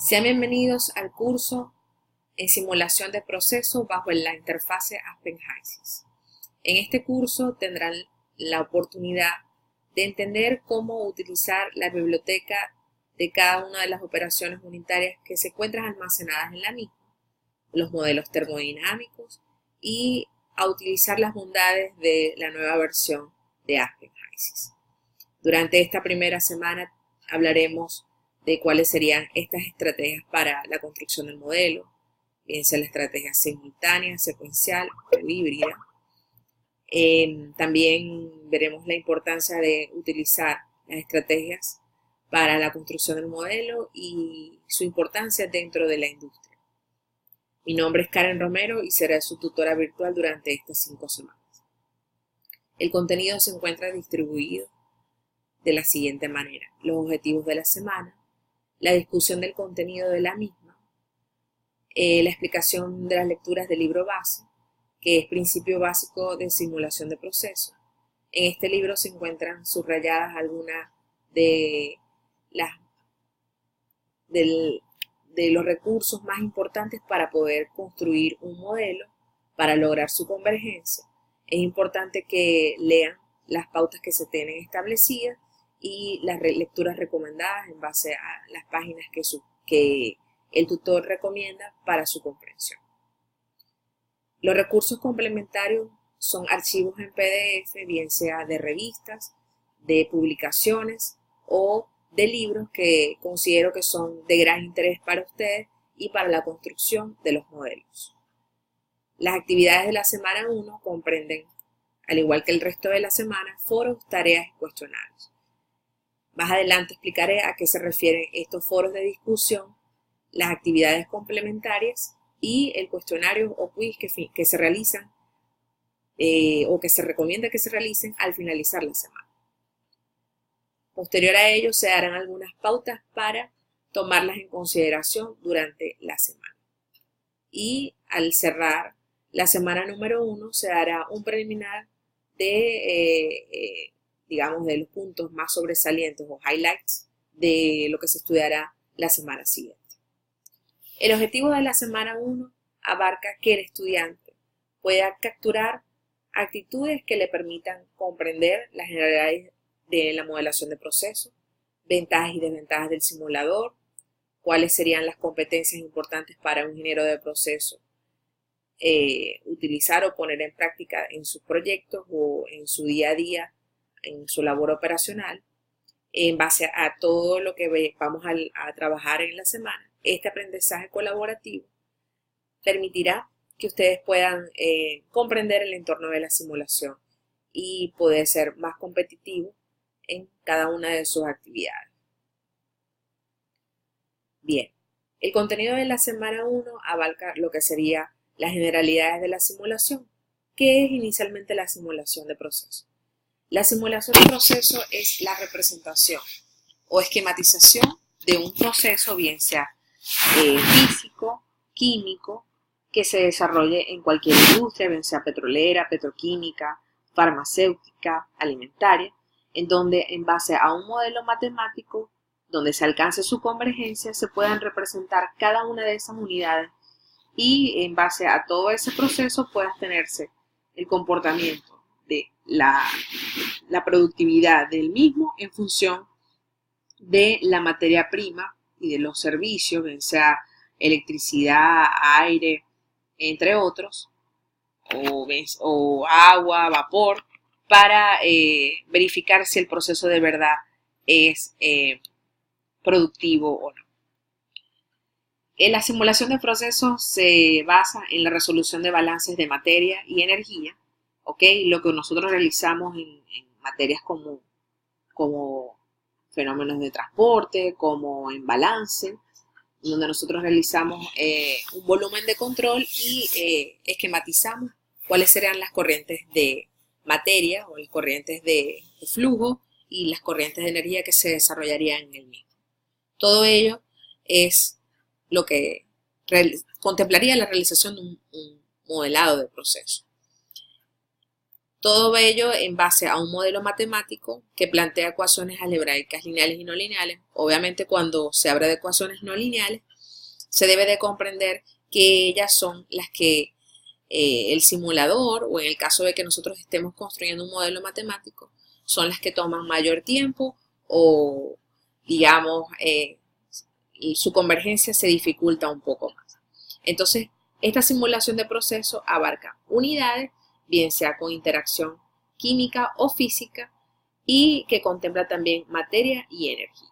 Sean bienvenidos al curso en simulación de procesos bajo la interfase Aspen HYSYS. En este curso tendrán la oportunidad de entender cómo utilizar la biblioteca de cada una de las operaciones unitarias que se encuentran almacenadas en la misma, los modelos termodinámicos y a utilizar las bondades de la nueva versión de Aspen HYSYS. Durante esta primera semana hablaremos de cuáles serían estas estrategias para la construcción del modelo, bien sea la estrategia simultánea, secuencial o híbrida. También veremos la importancia de utilizar las estrategias para la construcción del modelo y su importancia dentro de la industria. Mi nombre es Karen Romero y seré su tutora virtual durante estas 5 semanas. El contenido se encuentra distribuido de la siguiente manera: los objetivos de la semana, la discusión del contenido de la misma, la explicación de las lecturas del libro base, que es Principio Básico de Simulación de Procesos. En este libro se encuentran subrayadas algunas de los recursos más importantes para poder construir un modelo, para lograr su convergencia. Es importante que lean las pautas que se tienen establecidas y las lecturas recomendadas en base a las páginas que el tutor recomienda para su comprensión. Los recursos complementarios son archivos en PDF, bien sea de revistas, de publicaciones o de libros que considero que son de gran interés para ustedes y para la construcción de los modelos. Las actividades de la semana 1 comprenden, al igual que el resto de la semana, foros, tareas y cuestionarios. Más adelante explicaré a qué se refieren estos foros de discusión, las actividades complementarias y el cuestionario o quiz que se realizan o que se recomienda que se realicen al finalizar la semana. Posterior a ello se darán algunas pautas para tomarlas en consideración durante la semana. Y al cerrar la semana número 1 se dará un preliminar de de los puntos más sobresalientes o highlights de lo que se estudiará la semana siguiente. El objetivo de la semana 1 abarca que el estudiante pueda capturar actitudes que le permitan comprender las generalidades de la modelación de procesos, ventajas y desventajas del simulador, cuáles serían las competencias importantes para un ingeniero de proceso utilizar o poner en práctica en sus proyectos o en su día a día, en su labor operacional, en base a todo lo que vamos a trabajar en la semana. Este aprendizaje colaborativo permitirá que ustedes puedan comprender el entorno de la simulación y poder ser más competitivos en cada una de sus actividades. Bien, el contenido de la semana 1 abarca lo que sería las generalidades de la simulación. ¿Qué es inicialmente la simulación de proceso? La simulación de proceso es la representación o esquematización de un proceso, bien sea físico, químico, que se desarrolle en cualquier industria, bien sea petrolera, petroquímica, farmacéutica, alimentaria, en donde en base a un modelo matemático, donde se alcance su convergencia, se puedan representar cada una de esas unidades y en base a todo ese proceso pueda tenerse el comportamiento de la productividad del mismo en función de la materia prima y de los servicios, bien sea electricidad, aire, entre otros, o agua, vapor, para verificar si el proceso de verdad es productivo o no. La simulación de procesos se basa en la resolución de balances de materia y energía, lo que nosotros realizamos en materias como fenómenos de transporte, como en balance, donde nosotros realizamos un volumen de control y esquematizamos cuáles serán las corrientes de materia o las corrientes de flujo y las corrientes de energía que se desarrollarían en el mismo. Todo ello es lo que contemplaría la realización de un modelado de proceso. Todo ello en base a un modelo matemático que plantea ecuaciones algebraicas lineales y no lineales. Obviamente, cuando se habla de ecuaciones no lineales, se debe de comprender que ellas son las que el simulador, o en el caso de que nosotros estemos construyendo un modelo matemático, son las que toman mayor tiempo o, digamos, su convergencia se dificulta un poco más. Entonces, esta simulación de proceso abarca unidades, bien sea con interacción química o física, y que contempla también materia y energía.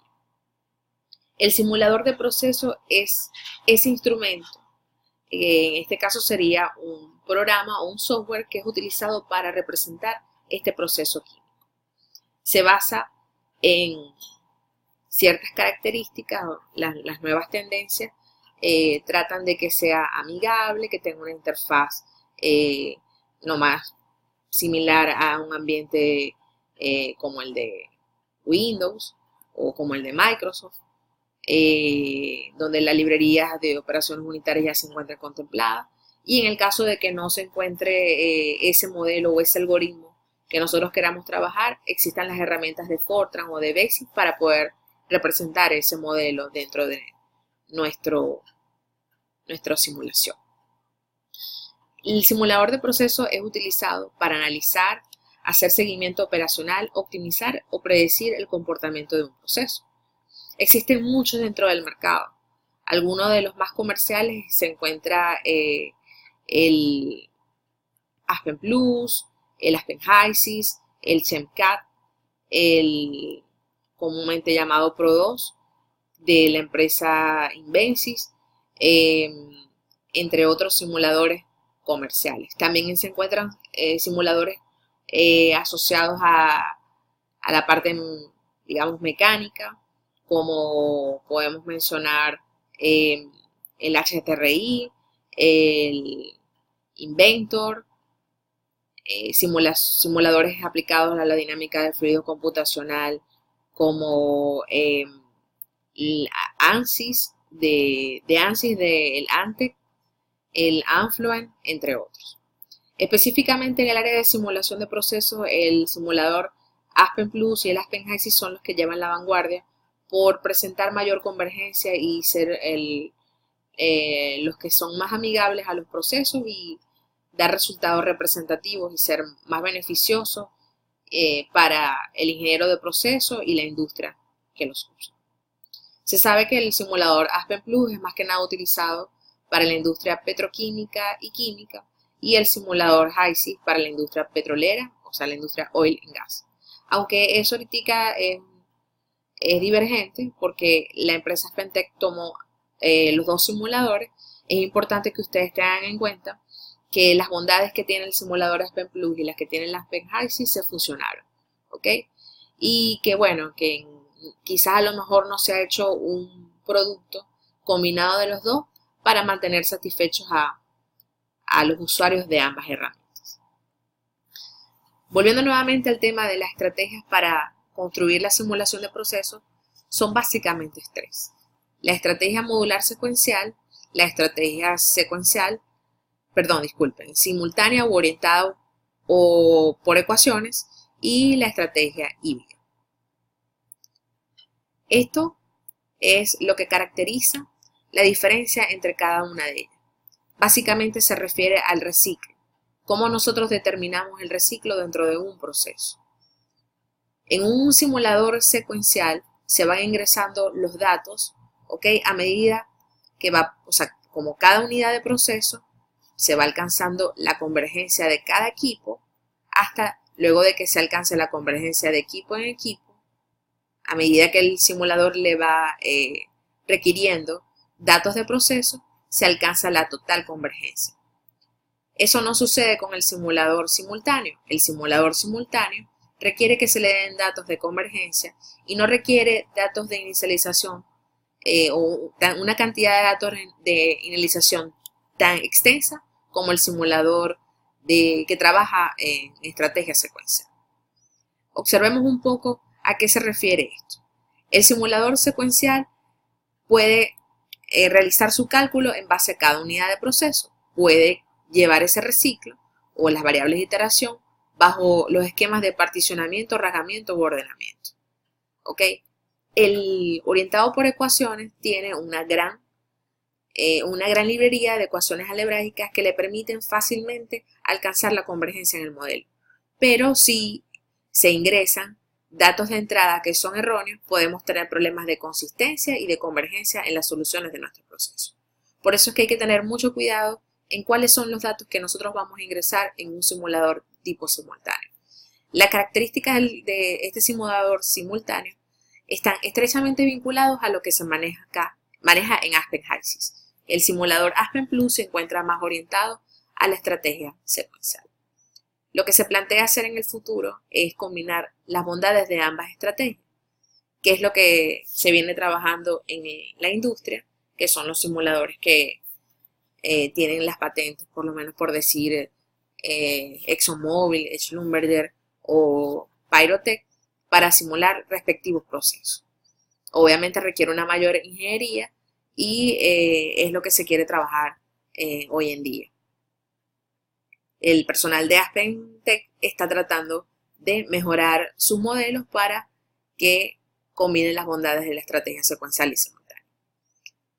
El simulador de proceso es ese instrumento. En este caso sería un programa o un software que es utilizado para representar este proceso químico. Se basa en ciertas características, las nuevas tendencias tratan de que sea amigable, que tenga una interfaz no más similar a un ambiente como el de Windows o como el de Microsoft, donde las librerías de operaciones unitarias ya se encuentran contempladas, y en el caso de que no se encuentre ese modelo o ese algoritmo que nosotros queramos trabajar, existan las herramientas de Fortran o de Basic para poder representar ese modelo dentro de nuestra simulación. El simulador de proceso es utilizado para analizar, hacer seguimiento operacional, optimizar o predecir el comportamiento de un proceso. Existen muchos dentro del mercado. Algunos de los más comerciales se encuentra el Aspen Plus, el Aspen HYSYS, el ChempCAD, el comúnmente llamado Pro2 de la empresa Invensys, entre otros simuladores comerciales. También se encuentran simuladores asociados a la parte, digamos, mecánica, como podemos mencionar el HTRI, el Inventor, simuladores aplicados a la dinámica del fluido computacional, como ANSYS, del Antec, el Anfluent, entre otros. Específicamente en el área de simulación de procesos, el simulador Aspen Plus y el Aspen HYSYS son los que llevan la vanguardia por presentar mayor convergencia y ser los que son más amigables a los procesos y dar resultados representativos y ser más beneficiosos para el ingeniero de proceso y la industria que los usa. Se sabe que el simulador Aspen Plus es más que nada utilizado para la industria petroquímica y química, y el simulador HYSYS para la industria petrolera, o sea, la industria oil and gas. Aunque eso ahorita es divergente porque la empresa Aspentec tomó los dos simuladores, es importante que ustedes tengan en cuenta que las bondades que tiene el simulador Aspen Plus y las que tiene el Aspen HYSYS se fusionaron, ¿ok? Y que bueno, que quizás a lo mejor no se ha hecho un producto combinado de los dos para mantener satisfechos a los usuarios de ambas herramientas. Volviendo nuevamente al tema de las estrategias para construir la simulación de procesos, son básicamente tres: la estrategia modular secuencial, la estrategia simultánea o orientada o por ecuaciones, y la estrategia híbrida. Esto es lo que caracteriza la diferencia entre cada una de ellas. Básicamente se refiere al reciclo, cómo nosotros determinamos el reciclo dentro de un proceso. En un simulador secuencial se van ingresando los datos, ¿ok? A medida que como cada unidad de proceso se va alcanzando la convergencia de cada equipo, hasta luego de que se alcance la convergencia de equipo en equipo, a medida que el simulador le va requiriendo datos de proceso, se alcanza la total convergencia. Eso no sucede con el simulador simultáneo. El simulador simultáneo requiere que se le den datos de convergencia y no requiere datos de inicialización o una cantidad de datos de inicialización tan extensa como el simulador que trabaja en estrategia secuencial. Observemos un poco a qué se refiere esto. El simulador secuencial puede realizar su cálculo en base a cada unidad de proceso, puede llevar ese reciclo o las variables de iteración bajo los esquemas de particionamiento, rasgamiento u ordenamiento. ¿Ok? El orientado por ecuaciones tiene una gran una gran librería de ecuaciones algebraicas que le permiten fácilmente alcanzar la convergencia en el modelo. Pero si se ingresan datos de entrada que son erróneos, podemos tener problemas de consistencia y de convergencia en las soluciones de nuestro proceso. Por eso es que hay que tener mucho cuidado en cuáles son los datos que nosotros vamos a ingresar en un simulador tipo simultáneo. Las características de este simulador simultáneo están estrechamente vinculados a lo que se maneja en Aspen HYSYS. El simulador Aspen Plus se encuentra más orientado a la estrategia secuencial. Lo que se plantea hacer en el futuro es combinar las bondades de ambas estrategias, que es lo que se viene trabajando en la industria, que son los simuladores que tienen las patentes, por lo menos por decir ExxonMobil, Schlumberger o Pyrotech, para simular respectivos procesos. Obviamente requiere una mayor ingeniería y es lo que se quiere trabajar hoy en día. El personal de Aspen Tech está tratando de mejorar sus modelos para que combinen las bondades de la estrategia secuencial y simultánea.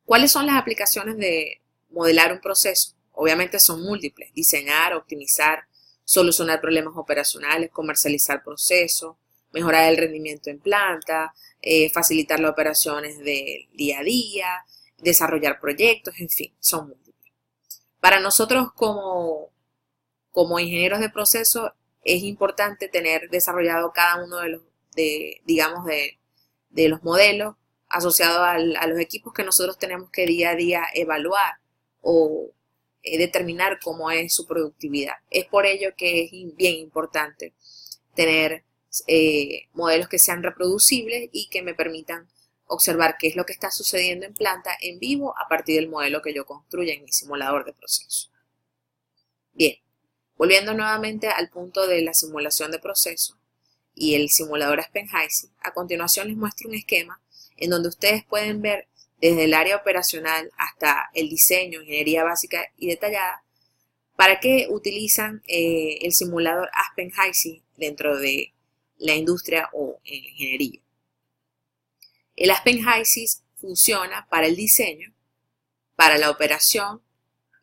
¿Cuáles son las aplicaciones de modelar un proceso? Obviamente son múltiples: diseñar, optimizar, solucionar problemas operacionales, comercializar procesos, mejorar el rendimiento en planta, facilitar las operaciones del día a día, desarrollar proyectos, en fin, son múltiples. Para nosotros como ingenieros de proceso es importante tener desarrollado cada uno de los modelos asociados a los equipos que nosotros tenemos que día a día evaluar o determinar cómo es su productividad. Es por ello que es bien importante tener modelos que sean reproducibles y que me permitan observar qué es lo que está sucediendo en planta en vivo a partir del modelo que yo construya en mi simulador de proceso. Bien, volviendo nuevamente al punto de la simulación de proceso y el simulador Aspen HYSYS, a continuación les muestro un esquema en donde ustedes pueden ver desde el área operacional hasta el diseño, ingeniería básica y detallada, para qué utilizan el simulador Aspen HYSYS dentro de la industria o en la ingeniería. El Aspen HYSYS funciona para el diseño, para la operación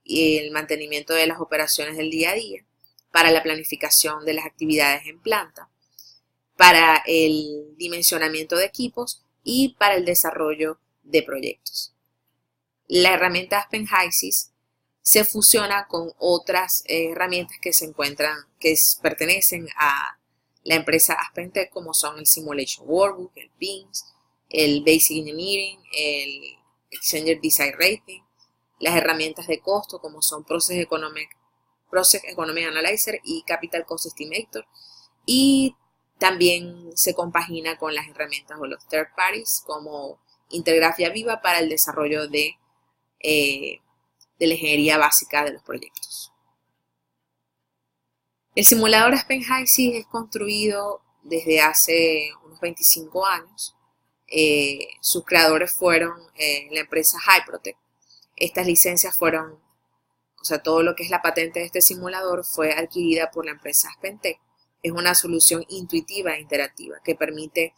y el mantenimiento de las operaciones del día a día, para la planificación de las actividades en planta, para el dimensionamiento de equipos y para el desarrollo de proyectos. La herramienta Aspen HYSYS se fusiona con otras herramientas que pertenecen a la empresa Aspen Tech, como son el Simulation Workbook, el PIMS, el Basic Engineering, el Exchanger Design Rating, las herramientas de costo como son Process Economic Analyzer y Capital Cost Estimator, y también se compagina con las herramientas o los third parties como Intergrafia Viva para el desarrollo de la ingeniería básica de los proyectos. El simulador Aspen HYSYS es construido desde hace unos 25 años. Sus creadores fueron la empresa Hyprotec. Estas licencias todo lo que es la patente de este simulador fue adquirida por la empresa Aspen Tech. Es una solución intuitiva e interactiva que permite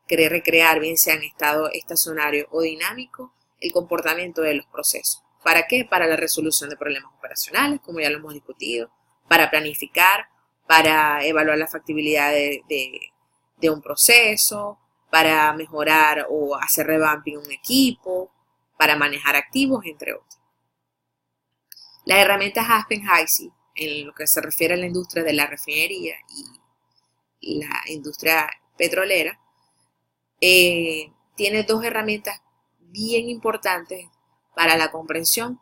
recrear, bien sea en estado estacionario o dinámico, el comportamiento de los procesos. ¿Para qué? Para la resolución de problemas operacionales, como ya lo hemos discutido, para planificar, para evaluar la factibilidad de un proceso, para mejorar o hacer revamping un equipo, para manejar activos, entre otros. Las herramientas Aspen HYSYS, en lo que se refiere a la industria de la refinería y la industria petrolera, tiene dos herramientas bien importantes para la comprensión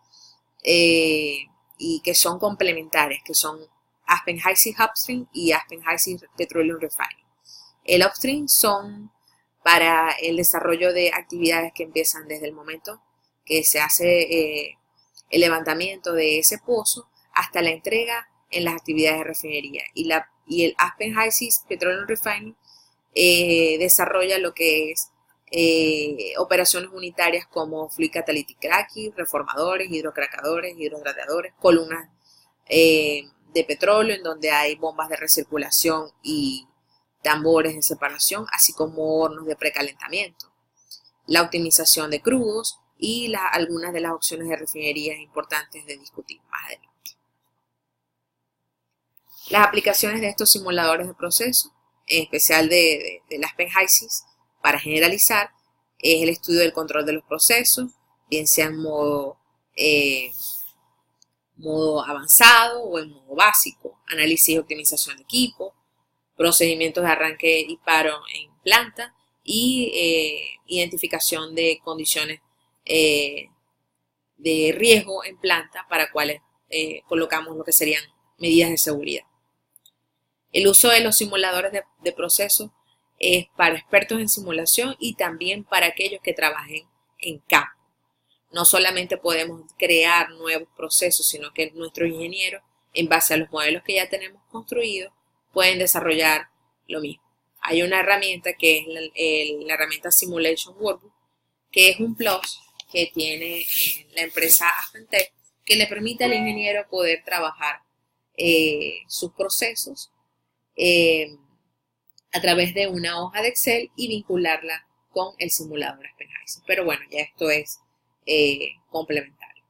y que son complementarias, que son Aspen HYSYS Upstream y Aspen HYSYS Petroleum Refining. El Upstream son para el desarrollo de actividades que empiezan desde el momento que se hace el levantamiento de ese pozo hasta la entrega en las actividades de refinería. Y el Aspen HYSYS Petroleum Refining desarrolla lo que es operaciones unitarias como fluid catalytic cracking, reformadores, hidrocracadores, hidrotrateadores, columnas de petróleo en donde hay bombas de recirculación y tambores de separación, así como hornos de precalentamiento. La optimización de crudos y algunas de las opciones de refinería importantes de discutir más adelante. Las aplicaciones de estos simuladores de proceso, en especial del Aspen HYSYS, para generalizar, es el estudio del control de los procesos, bien sea en modo avanzado o en modo básico, análisis y optimización de equipo, procedimientos de arranque y paro en planta y identificación de condiciones de riesgo en planta para cuales colocamos lo que serían medidas de seguridad. El uso de los simuladores de procesos es para expertos en simulación y también para aquellos que trabajen en campo. No solamente podemos crear nuevos procesos, sino que nuestros ingenieros, en base a los modelos que ya tenemos construidos, pueden desarrollar lo mismo. Hay una herramienta que es la herramienta Simulation Workbook, que es un plus que tiene la empresa AspenTech, que le permite al ingeniero poder trabajar sus procesos a través de una hoja de Excel y vincularla con el simulador Aspen HYSYS. Pero bueno, ya esto es complementario.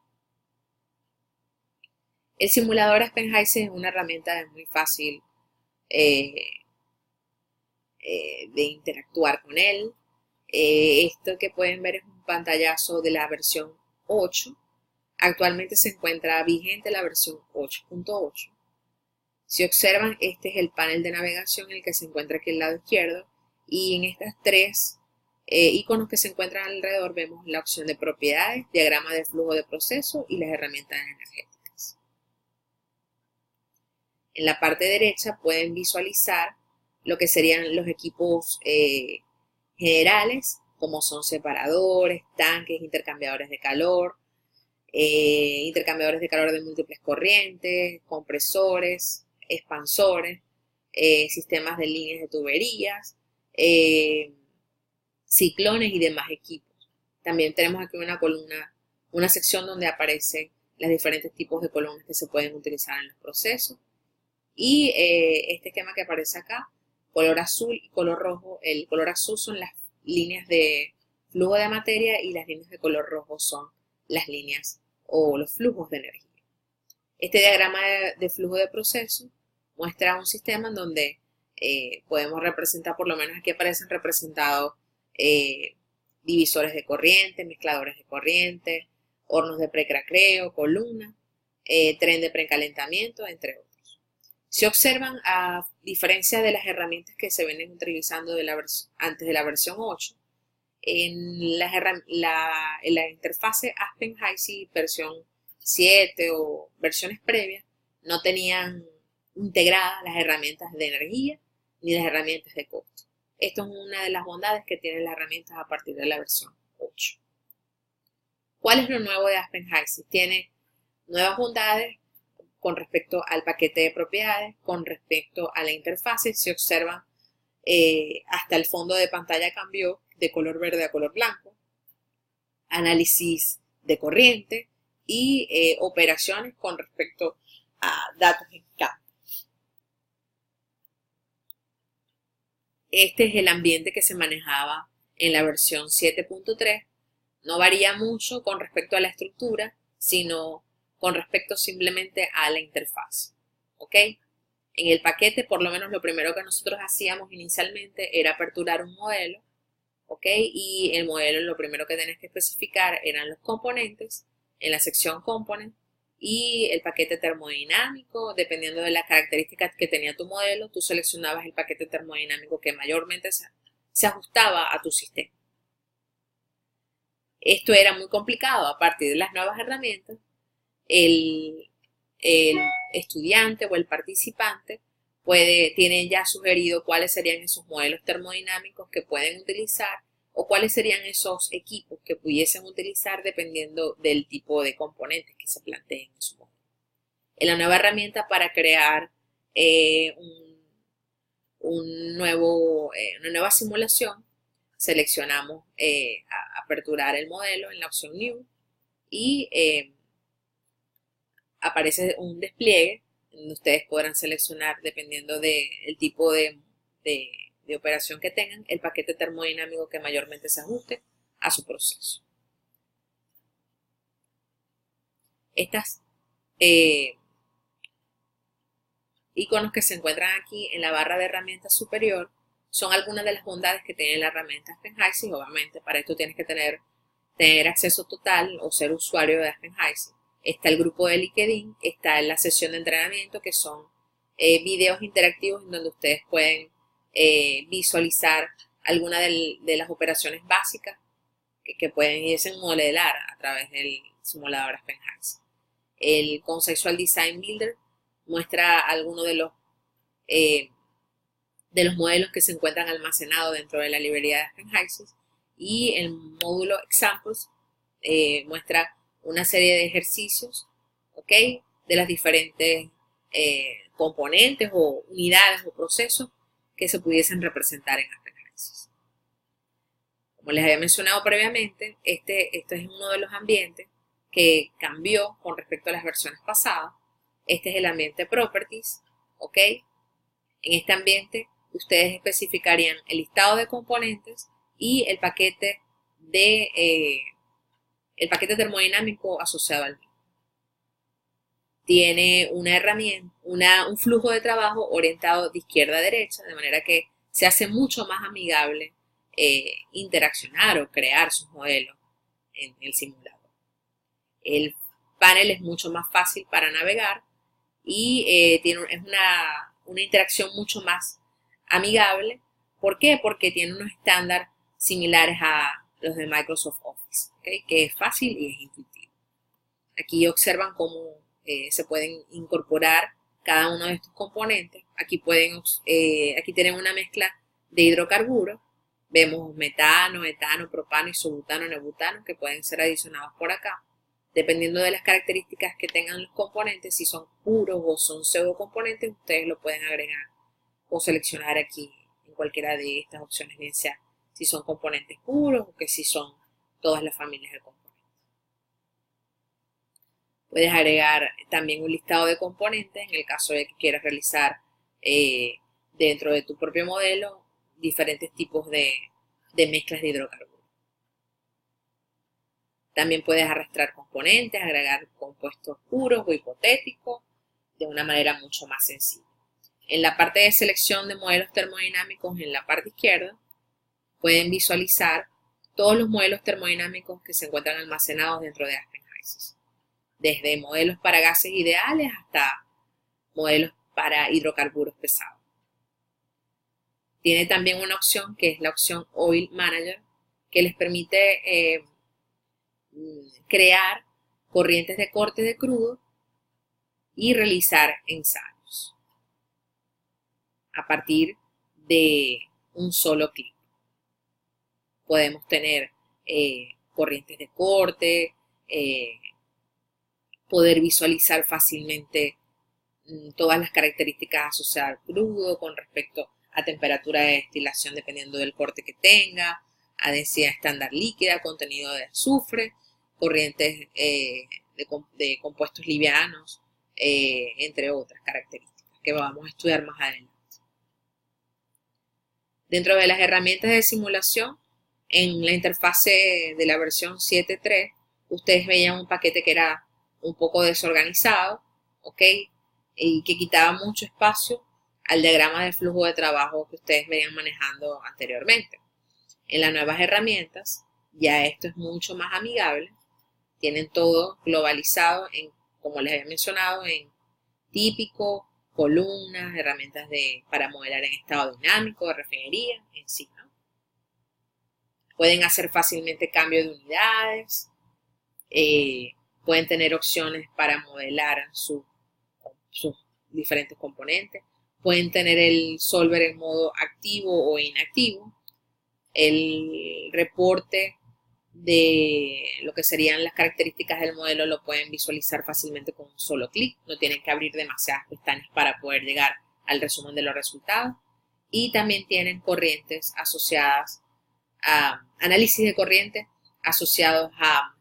El simulador Aspen HYSYS es una herramienta muy fácil de interactuar con él. Esto que pueden ver es un pantallazo de la versión 8. Actualmente se encuentra vigente la versión 8.8. Si observan, este es el panel de navegación en el que se encuentra aquí al lado izquierdo, y en estas tres iconos que se encuentran alrededor vemos la opción de propiedades, diagrama de flujo de proceso y las herramientas energéticas. En la parte derecha pueden visualizar lo que serían los equipos generales, como son separadores, tanques, intercambiadores de calor de múltiples corrientes, compresores, expansores, sistemas de líneas de tuberías, ciclones y demás equipos. También tenemos aquí una columna, una sección donde aparecen los diferentes tipos de columnas que se pueden utilizar en los procesos. Y este esquema que aparece acá, color azul y color rojo, el color azul son las líneas de flujo de materia y las líneas de color rojo son las líneas o los flujos de energía. Este diagrama de flujo de proceso muestra un sistema en donde podemos representar, por lo menos aquí aparecen representados divisores de corriente, mezcladores de corriente, hornos de precracreo, columna, tren de precalentamiento, entre otros. Si observan, a diferencia de las herramientas que se vienen utilizando antes de la versión 8, en la interfase Aspen HYSYS versión 7 o versiones previas no tenían integradas las herramientas de energía ni las herramientas de costo. Esto es una de las bondades que tienen las herramientas a partir de la versión 8. ¿Cuál es lo nuevo de Aspen HYSYS? Tiene nuevas bondades con respecto al paquete de propiedades, con respecto a la interfase. Si observan, hasta el fondo de pantalla cambió de color verde a color blanco, análisis de corriente y operaciones con respecto a datos en campo. Este es el ambiente que se manejaba en la versión 7.3. No varía mucho con respecto a la estructura, sino con respecto simplemente a la interfaz. ¿Ok? En el paquete, por lo menos lo primero que nosotros hacíamos inicialmente era aperturar un modelo. ¿Ok? Y el modelo, lo primero que tenés que especificar eran los componentes en la sección Component y el paquete termodinámico. Dependiendo de las características que tenía tu modelo, tú seleccionabas el paquete termodinámico que mayormente se ajustaba a tu sistema. Esto era muy complicado. A partir de las nuevas herramientas, el estudiante o el participante tienen ya sugerido cuáles serían esos modelos termodinámicos que pueden utilizar o cuáles serían esos equipos que pudiesen utilizar dependiendo del tipo de componentes que se planteen en su modelo. En la nueva herramienta para crear una nueva simulación, seleccionamos aperturar el modelo en la opción New y aparece un despliegue donde ustedes podrán seleccionar, dependiendo del tipo de operación que tengan, el paquete termodinámico que mayormente se ajuste a su proceso. Estas iconos que se encuentran aquí en la barra de herramientas superior son algunas de las bondades que tiene la herramienta Aspenheiser. Obviamente para esto tienes que tener acceso total o ser usuario de Aspenheiser. Está el grupo de LinkedIn, está la sesión de entrenamiento, que son videos interactivos en donde ustedes pueden visualizar algunas de las operaciones básicas que pueden irse a modelar a través del simulador Aspenheiser. El Conceptual Design Builder muestra algunos de los modelos que se encuentran almacenados dentro de la librería de Aspenheiser, y el módulo Examples muestra una serie de ejercicios, ¿ok?, de las diferentes componentes o unidades o procesos que se pudiesen representar en Aspenheiser. Como les había mencionado previamente, este es uno de los ambientes que cambió con respecto a las versiones pasadas. Este es el ambiente Properties, ¿ok? En este ambiente ustedes especificarían el listado de componentes y el paquete termodinámico asociado al mismo. Tiene una herramienta, un flujo de trabajo orientado de izquierda a derecha, de manera que se hace mucho más amigable interaccionar o crear sus modelos en el simulador. El panel es mucho más fácil para navegar y es una interacción mucho más amigable. ¿Por qué? Porque tiene unos estándares similares a los de Microsoft Office, ¿okay?, que es fácil y es intuitivo. Aquí observan cómo se pueden incorporar cada uno de estos componentes. Aquí tienen una mezcla de hidrocarburos. Vemos metano, etano, propano, isobutano, nebutano, que pueden ser adicionados por acá. Dependiendo de las características que tengan los componentes, si son puros o son pseudocomponentes, ustedes lo pueden agregar o seleccionar aquí en cualquiera de estas opciones, bien sea si son componentes puros o que si son todas las familias de componentes. Puedes agregar también un listado de componentes en el caso de que quieras realizar dentro de tu propio modelo diferentes tipos de mezclas de hidrocarburos. También puedes arrastrar componentes, agregar compuestos puros o hipotéticos de una manera mucho más sencilla. En la parte de selección de modelos termodinámicos, en la parte izquierda, pueden visualizar todos los modelos termodinámicos que se encuentran almacenados dentro de Aspenheiser, desde modelos para gases ideales hasta modelos para hidrocarburos pesados. Tiene también una opción que es la opción Oil Manager, que les permite crear corrientes de corte de crudo y realizar ensayos a partir de un solo clic. Podemos tener corrientes de corte, poder visualizar fácilmente todas las características asociadas al crudo con respecto a temperatura de destilación dependiendo del corte que tenga, a densidad estándar líquida, contenido de azufre, corrientes de compuestos livianos, entre otras características que vamos a estudiar más adelante. Dentro de las herramientas de simulación, en la interfase de la versión 7.3, ustedes veían un paquete que era un poco desorganizado, ¿ok?, y que quitaba mucho espacio al diagrama de flujo de trabajo que ustedes venían manejando anteriormente. En las nuevas herramientas, ya esto es mucho más amigable. Tienen todo globalizado, como les había mencionado, en típico, columnas, herramientas para modelar en estado dinámico, de refinería, en sí, ¿no? Pueden hacer fácilmente cambio de unidades, pueden tener opciones para modelar sus diferentes componentes, pueden tener el solver en modo activo o inactivo, el reporte de lo que serían las características del modelo lo pueden visualizar fácilmente con un solo clic, no tienen que abrir demasiadas pestañas para poder llegar al resumen de los resultados, y también tienen corrientes asociadas a análisis de corrientes asociados a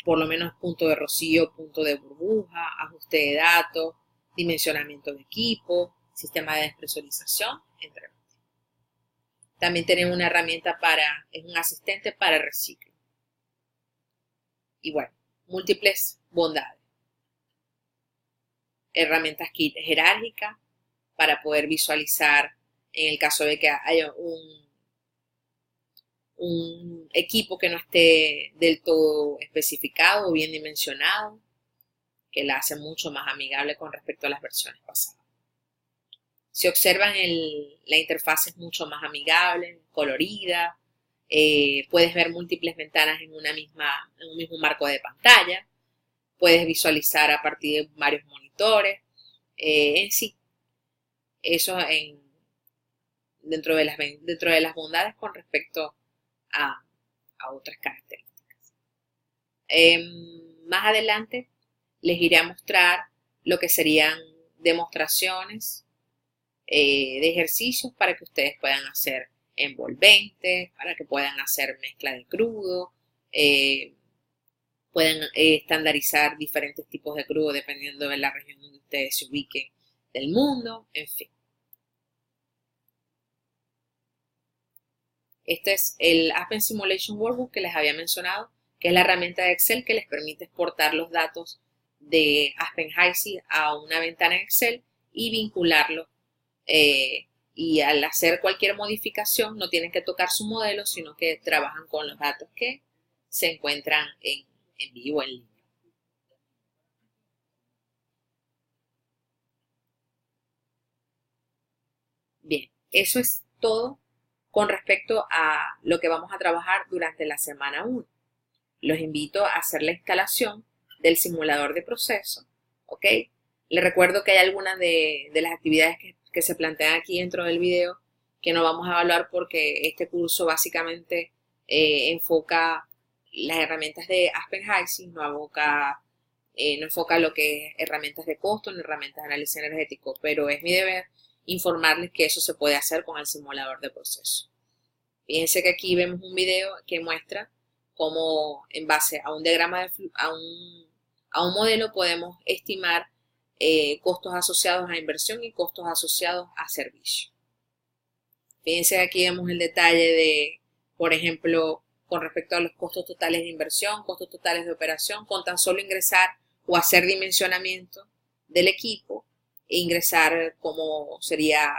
por lo menos punto de rocío, punto de burbuja, ajuste de datos, dimensionamiento de equipo, sistema de despresurización, entre otros. También tenemos una herramienta es un asistente para reciclo. Y bueno, múltiples bondades. Herramientas jerárquicas para poder visualizar en el caso de que haya un equipo que no esté del todo especificado o bien dimensionado, que la hace mucho más amigable con respecto a las versiones pasadas. Si observan, la interfaz es mucho más amigable, colorida, puedes ver múltiples ventanas en un mismo marco de pantalla, puedes visualizar a partir de varios monitores, en sí. Eso dentro de las bondades con respecto a otras características. Más adelante les iré a mostrar lo que serían demostraciones de ejercicios para que ustedes puedan hacer envolventes, para que puedan hacer mezcla de crudo, pueden estandarizar diferentes tipos de crudo dependiendo de la región donde ustedes se ubiquen del mundo, en fin. Este es el Aspen Simulation Workbook que les había mencionado, que es la herramienta de Excel que les permite exportar los datos de Aspen HYSYS a una ventana en Excel y vincularlo. Y al hacer cualquier modificación no tienen que tocar su modelo, sino que trabajan con los datos que se encuentran en vivo, en línea. Bien, eso es todo con respecto a lo que vamos a trabajar durante la semana 1. Los invito a hacer la instalación del simulador de proceso, ¿ok? Les recuerdo que hay algunas de las actividades que se plantean aquí dentro del video que no vamos a evaluar porque este curso básicamente enfoca las herramientas de Aspen HYSYS, no enfoca lo que es herramientas de costo ni herramientas de análisis energético, pero es mi deber informarles que eso se puede hacer con el simulador de proceso. Fíjense que aquí vemos un video que muestra cómo en base a un diagrama a un modelo podemos estimar costos asociados a inversión y costos asociados a servicio. Fíjense que aquí vemos el detalle de, por ejemplo, con respecto a los costos totales de inversión, costos totales de operación, con tan solo ingresar o hacer dimensionamiento del equipo e ingresar como sería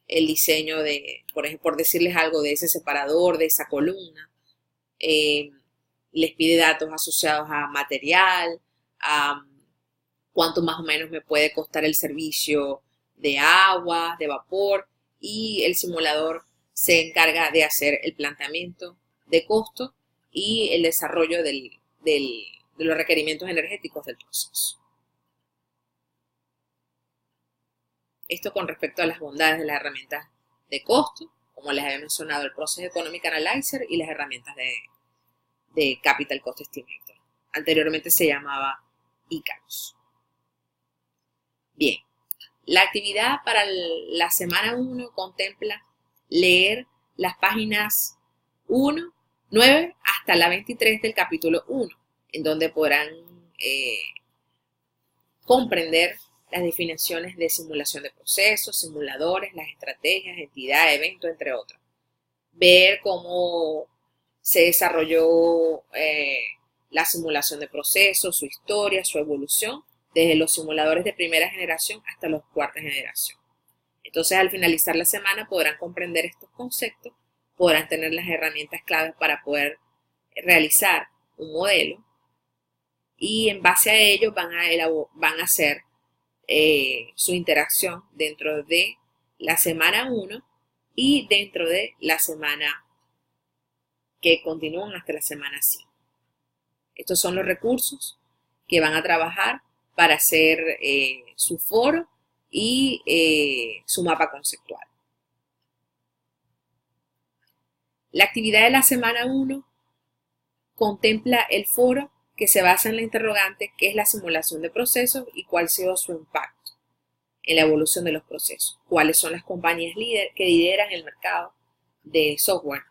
el diseño de, por ejemplo, por decirles algo, de ese separador, de esa columna. Les pide datos asociados a material, a cuánto más o menos me puede costar el servicio de agua, de vapor, y el simulador se encarga de hacer el planteamiento de costo y el desarrollo de los requerimientos energéticos del proceso. Esto con respecto a las bondades de las herramientas de costo, como les había mencionado, el Process Economic Analyzer y las herramientas de Capital Cost Estimator. Anteriormente se llamaba Icarus. Bien, la actividad para la semana 1 contempla leer las páginas 9 hasta la 23 del capítulo 1, en donde podrán comprender las definiciones de simulación de procesos, simuladores, las estrategias, entidad, evento, entre otras. Ver cómo se desarrolló la simulación de procesos, su historia, su evolución, desde los simuladores de primera generación hasta los cuarta generación. Entonces, al finalizar la semana podrán comprender estos conceptos, podrán tener las herramientas claves para poder realizar un modelo y en base a ello van a hacer su interacción dentro de la semana 1 y dentro de la semana que continúan hasta la semana 5. Estos son los recursos que van a trabajar para hacer su foro y su mapa conceptual. La actividad de la semana 1 contempla el foro que se basa en la interrogante ¿qué es la simulación de procesos y cuál ha sido su impacto en la evolución de los procesos? ¿Cuáles son las compañías que lideran el mercado de software?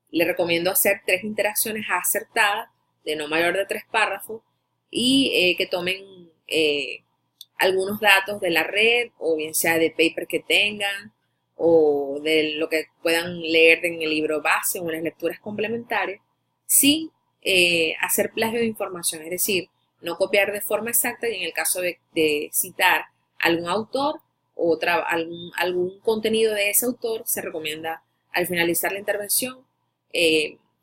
Les recomiendo hacer 3 interacciones acertadas de no mayor de 3 párrafos y que tomen algunos datos de la red o bien sea de paper que tengan o de lo que puedan leer en el libro base o en las lecturas complementarias sin hacer plagio de información, es decir, no copiar de forma exacta, y en el caso de citar algún autor o algún contenido de ese autor, se recomienda al finalizar la intervención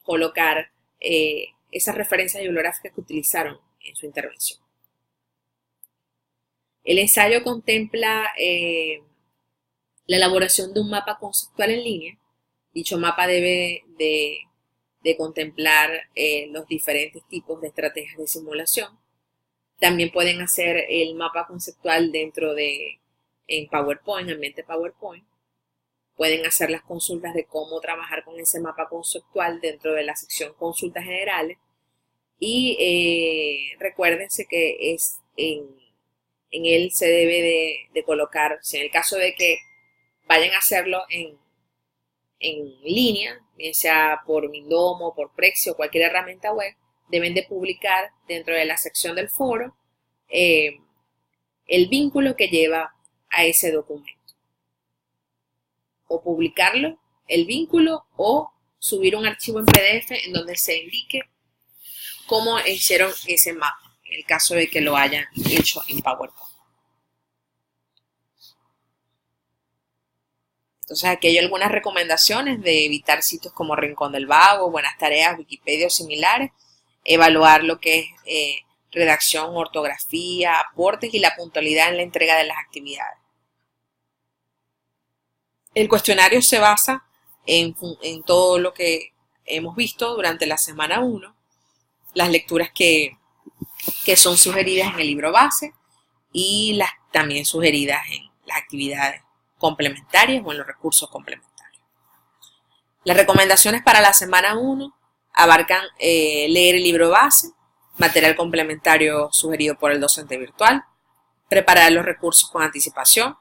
colocar esas referencias bibliográficas que utilizaron en su intervención. El ensayo contempla la elaboración de un mapa conceptual en línea. Dicho mapa debe de contemplar los diferentes tipos de estrategias de simulación. También pueden hacer el mapa conceptual en PowerPoint, ambiente PowerPoint. Pueden hacer las consultas de cómo trabajar con ese mapa conceptual dentro de la sección consultas generales. Y recuérdense que en él se debe de colocar, si en el caso de que vayan a hacerlo en línea, bien sea por Mindomo, por Prexio o cualquier herramienta web, deben de publicar dentro de la sección del foro el vínculo que lleva a ese documento. O publicarlo, el vínculo, o subir un archivo en PDF en donde se indique cómo hicieron ese mapa, en el caso de que lo hayan hecho en PowerPoint. Entonces aquí hay algunas recomendaciones de evitar sitios como Rincón del Vago, Buenas Tareas, Wikipedia o similares, evaluar lo que es redacción, ortografía, aportes y la puntualidad en la entrega de las actividades. El cuestionario se basa en todo lo que hemos visto durante la semana 1, las lecturas que son sugeridas en el libro base y las también sugeridas en las actividades complementarias o en los recursos complementarios. Las recomendaciones para la semana 1 abarcan leer el libro base, material complementario sugerido por el docente virtual, preparar los recursos con anticipación,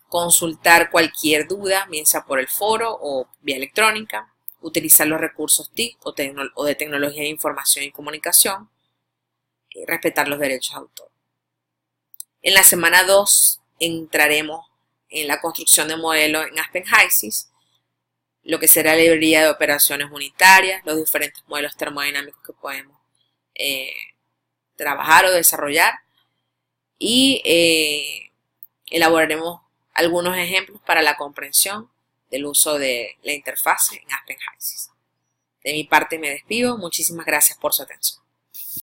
consultar cualquier duda, bien sea por el foro o vía electrónica, utilizar los recursos TIC o de tecnología de información y comunicación, y respetar los derechos de autor. En la semana 2 entraremos en la construcción de modelos en Aspen HYSYS, lo que será la librería de operaciones unitarias, los diferentes modelos termodinámicos que podemos trabajar o desarrollar, y elaboraremos algunos ejemplos para la comprensión del uso de la interfase en Aspen HYSYS. De mi parte me despido, muchísimas gracias por su atención.